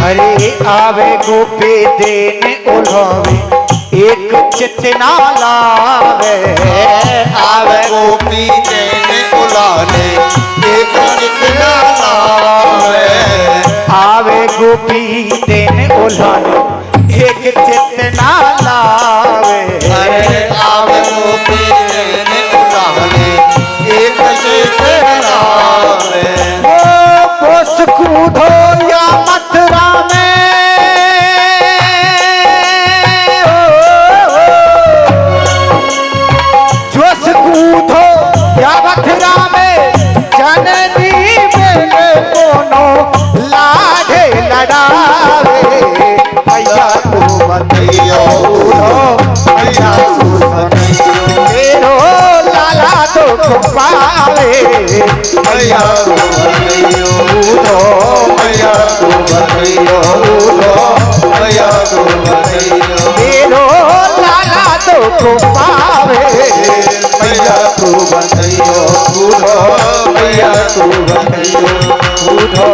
Speaker 3: अरे आवे गोपी देने उल्हावे एक चितना लावे
Speaker 4: आवे गोपी देने उलाने एक चितना लावे
Speaker 3: आवे गोपी देने उल्हाने एक चितना लावे
Speaker 4: अरे आवे गोपी देने उलाने एक चितना लावे
Speaker 3: ओ बोस कूदो या मथुरा में जोश कूदो या मथुरा में जननी बेले कोनो लागे लड़ावे मैया तू बतैयो मैया तू बतैयो तेरो लाला तो पावे
Speaker 4: मैया को बतैयो मैया को बतैयो मैया को बतैयो
Speaker 3: तेरो लाला तो पावे
Speaker 4: मैया को बतैयो मैया को बतैयो
Speaker 3: उधो